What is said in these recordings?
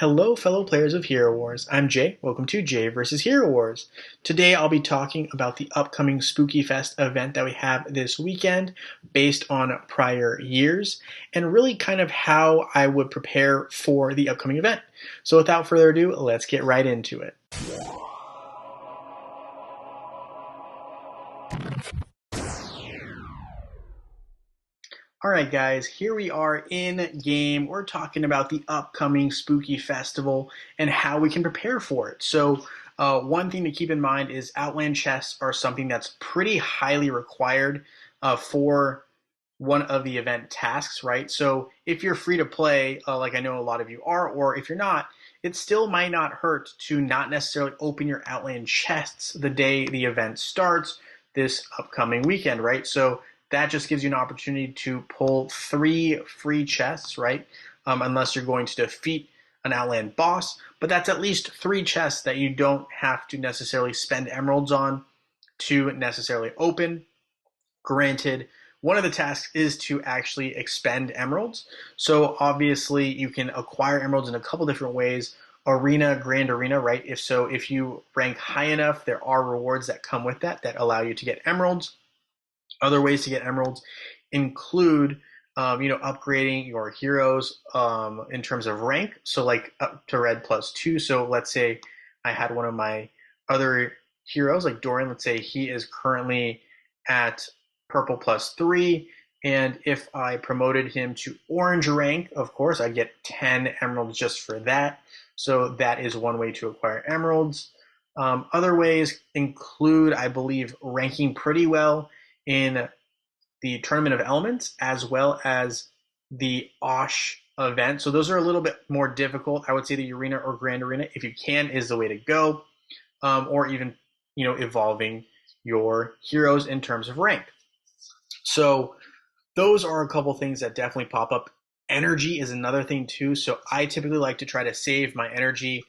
Hello, fellow players of Hero Wars. I'm Jay. Welcome to Jay vs. Hero Wars. Today I'll be talking about the upcoming Spooky Fest event that we have this weekend based on prior years and really kind of how I would prepare for the upcoming event. So without further ado, let's get right into it. Alright guys, here we are in game. We're talking about the upcoming Spooky Festival and how we can prepare for it. So one thing to keep in mind is Outland chests are something that's pretty highly required for one of the event tasks, right? So if you're free to play, like I know a lot of you are, or if you're not, it still might not hurt to not necessarily open your Outland chests the day the event starts this upcoming weekend, right? So that just gives you an opportunity to pull 3 free chests, right? Unless you're going to defeat an Outland boss, but that's at least 3 chests that you don't have to necessarily spend emeralds on to necessarily open. Granted, one of the tasks is to actually expend emeralds. So obviously you can acquire emeralds in a couple different ways. Arena, Grand Arena, right? If you rank high enough, there are rewards that come with that allow you to get emeralds. Other ways to get emeralds include, upgrading your heroes in terms of rank. So like up to red +2. So let's say I had one of my other heroes, like Dorian. Let's say he is currently at purple +3. And if I promoted him to orange rank, of course, I'd get 10 emeralds just for that. So that is one way to acquire emeralds. Other ways include, I believe, ranking pretty well in the Tournament of Elements as well as the Osh event. So those are a little bit more difficult. I would say the Arena or Grand Arena, if you can, is the way to go. Or even, evolving your heroes in terms of rank. So those are a couple things that definitely pop up. Energy is another thing too. So I typically like to try to save my energy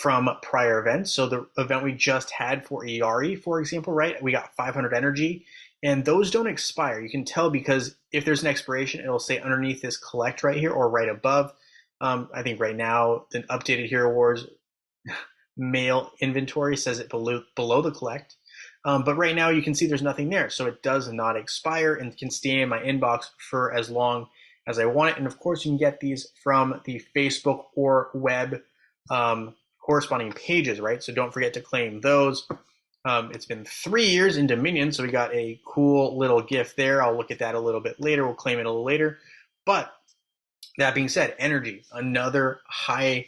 from prior events. So the event we just had for Iari, for example, right? We got 500 energy and those don't expire. You can tell because if there's an expiration, it'll say underneath this collect right here or right above. I think right now the updated Hero Wars mail inventory says it below the collect. But right now you can see there's nothing there. So it does not expire and can stay in my inbox for as long as I want it. And of course you can get these from the Facebook or web corresponding pages, right? So don't forget to claim those. It's been 3 years in Dominion, so we got a cool little gift there. I'll look at that a little bit later. We'll claim it a little later. But that being said, energy, another high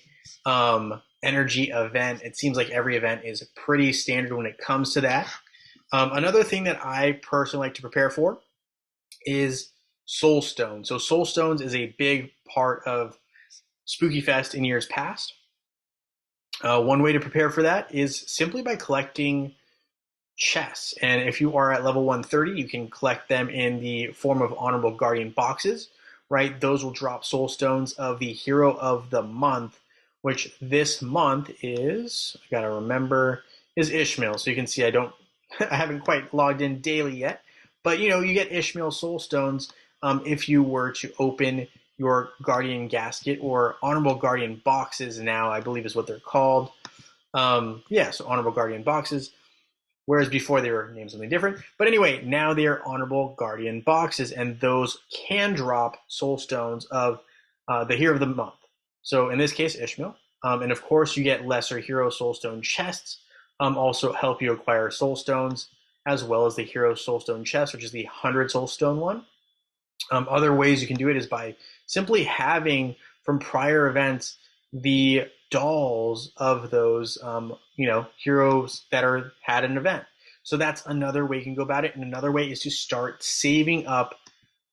energy event. It seems like every event is pretty standard when it comes to that. Another thing that I personally like to prepare for is Soul Stones. So Soul Stones is a big part of Spooky Fest in years past. One way to prepare for that is simply by collecting chests. And if you are at level 130, you can collect them in the form of Honorable Guardian boxes, right? Those will drop Soul Stones of the Hero of the Month, which this month is, I gotta remember, is Ishmael. So you can see I haven't quite logged in daily yet, but you get Ishmael Soul Stones if you were to open your Guardian Gasket or Honorable Guardian boxes now, I believe is what they're called. So Honorable Guardian boxes, whereas before they were named something different. But anyway, now they are Honorable Guardian boxes, and those can drop Soul Stones of the Hero of the Month. So in this case, Ishmael. And of course, you get Lesser Hero Soul Stone chests, also help you acquire Soul Stones, as well as the Hero Soul Stone chest, which is the 100 Soul Stone one. Other ways you can do it is by simply having from prior events the dolls of those heroes that had an event. So that's another way you can go about it. And another way is to start saving up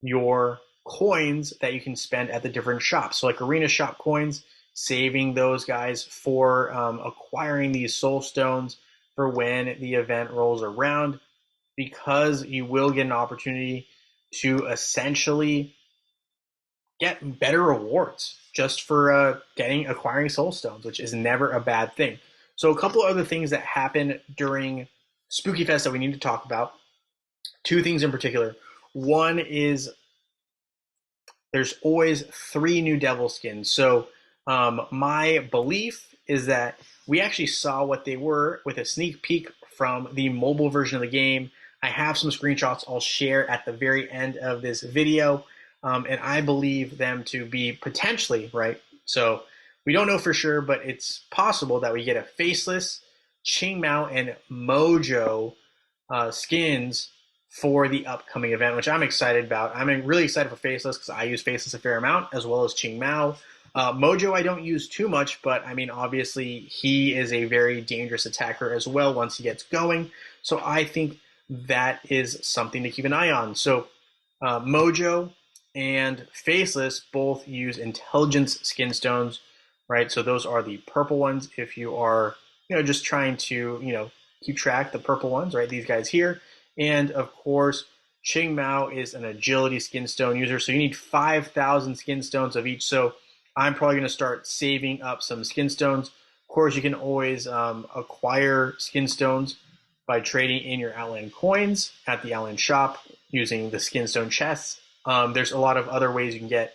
your coins that you can spend at the different shops. So like Arena Shop coins, saving those guys for acquiring these Soul Stones for when the event rolls around, because you will get an opportunity to essentially get better rewards just for acquiring Soul Stones, which is never a bad thing. So a couple other things that happen during Spooky Fest that we need to talk about. 2 things in particular. One is there's always 3 new devil skins. So My belief is that we actually saw what they were with a sneak peek from the mobile version of the game. I have some screenshots I'll share at the very end of this video, and I believe them to be potentially right. So we don't know for sure, but it's possible that we get a faceless Ching Mao and Mojo skins for the upcoming event, which I'm excited about. I'm really excited for Faceless because I use Faceless a fair amount, as well as Ching Mao. Mojo I don't use too much, but I mean, obviously, he is a very dangerous attacker as well once he gets going. So I think that is something to keep an eye on. So Mojo and Faceless both use Intelligence Skin Stones, right? So those are the purple ones. If you are, just trying to, keep track, the purple ones, right? These guys here. And of course, Ching Mao is an agility skin stone user, so you need 5,000 skin stones of each. So I'm probably going to start saving up some skin stones. Of course, you can always acquire skin stones by trading in your Outland coins at the Outland shop using the skin stone chests. There's a lot of other ways you can get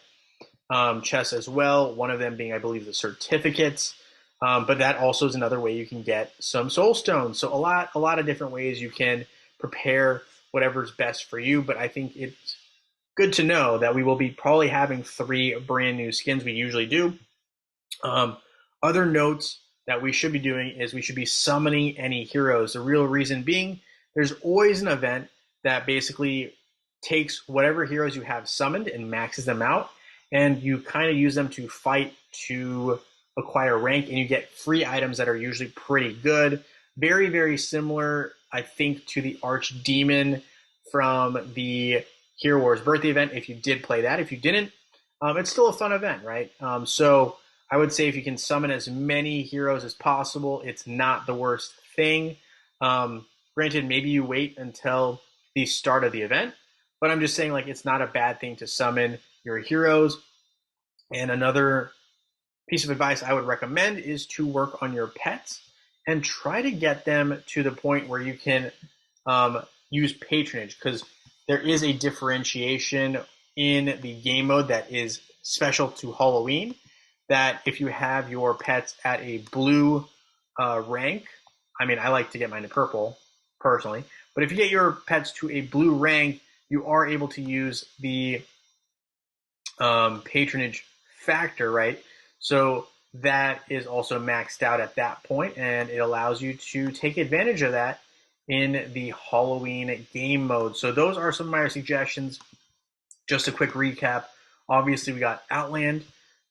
chests as well. One of them being, I believe, the certificates. But that also is another way you can get some soul stones. So a lot of different ways you can prepare whatever's best for you. But I think it's good to know that we will be probably having 3 brand new skins. We usually do. Other notes that we should be doing is we should be summoning any heroes. The real reason being, there's always an event that basically takes whatever heroes you have summoned and maxes them out, and you kind of use them to fight to acquire rank, and you get free items that are usually pretty good. Very, very similar, I think, to the Archdemon from the Hero Wars birthday event, if you did play that. If you didn't, it's still a fun event, right? So I would say if you can summon as many heroes as possible, it's not the worst thing. Granted, maybe you wait until the start of the event, but I'm just saying, like, it's not a bad thing to summon your heroes. And another piece of advice I would recommend is to work on your pets and try to get them to the point where you can use patronage, because there is a differentiation in the game mode that is special to Halloween, that if you have your pets at a blue rank, I mean, I like to get mine to purple personally, but if you get your pets to a blue rank, you are able to use the patronage factor, right? So that is also maxed out at that point, and it allows you to take advantage of that in the Halloween game mode. So those are some of my suggestions. Just a quick recap. Obviously, we got Outland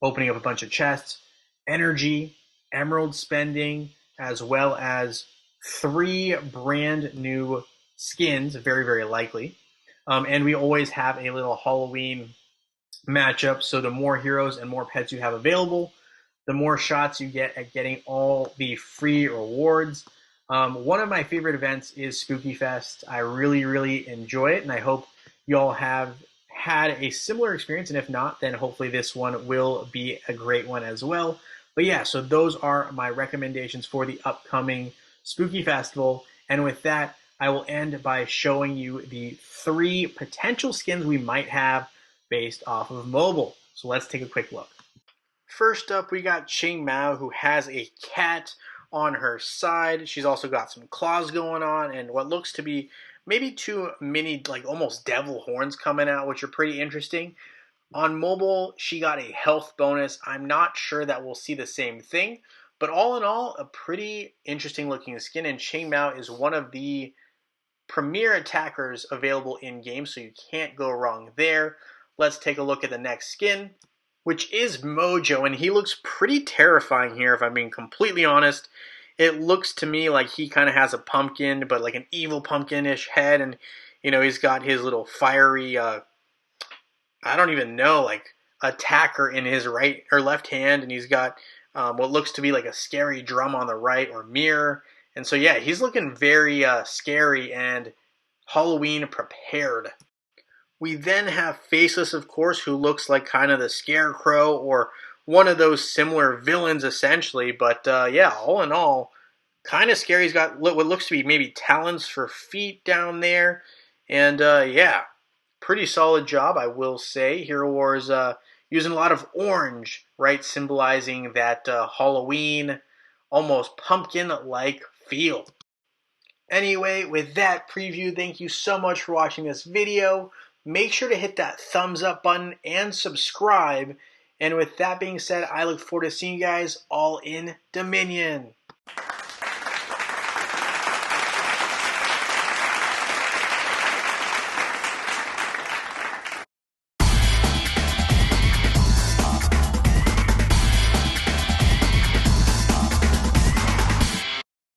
opening up a bunch of chests, energy, emerald spending, as well as 3 brand new skins, very, very likely. And we always have a little Halloween matchup. So the more heroes and more pets you have available, the more shots you get at getting all the free rewards. One of my favorite events is Spooky Fest. I really, really enjoy it, and I hope you all have had a similar experience. And if not, then hopefully this one will be a great one as well. But yeah, so those are my recommendations for the upcoming Spooky Festival. And with that, I will end by showing you the 3 potential skins we might have based off of mobile. So let's take a quick look. First up, we got Ching Mao, who has a cat on her side. She's also got some claws going on and what looks to be maybe 2 mini, like almost devil horns coming out, which are pretty interesting. On mobile, she got a health bonus. I'm not sure that we'll see the same thing, but all in all, a pretty interesting looking skin. And Ching Mao is one of the premier attackers available in game, so you can't go wrong there. Let's take a look at the next skin, which is Mojo, and he looks pretty terrifying here, if I'm being completely honest. It looks to me like he kind of has a pumpkin, but like an evil pumpkin-ish head, and he's got his little fiery, I don't even know, like attacker in his right or left hand, and he's got what looks to be like a scary drum on the right or mirror. And so yeah, he's looking very scary and Halloween prepared. We then have Faceless, of course, who looks like kind of the Scarecrow or one of those similar villains, essentially. But yeah, all in all, kind of scary. He's got what looks to be maybe talons for feet down there. And yeah, pretty solid job, I will say. Hero Wars using a lot of orange, right, symbolizing that Halloween, almost pumpkin-like feel. Anyway, with that preview, thank you so much for watching this video. Make sure to hit that thumbs up button and subscribe. And with that being said, I look forward to seeing you guys all in Dominion.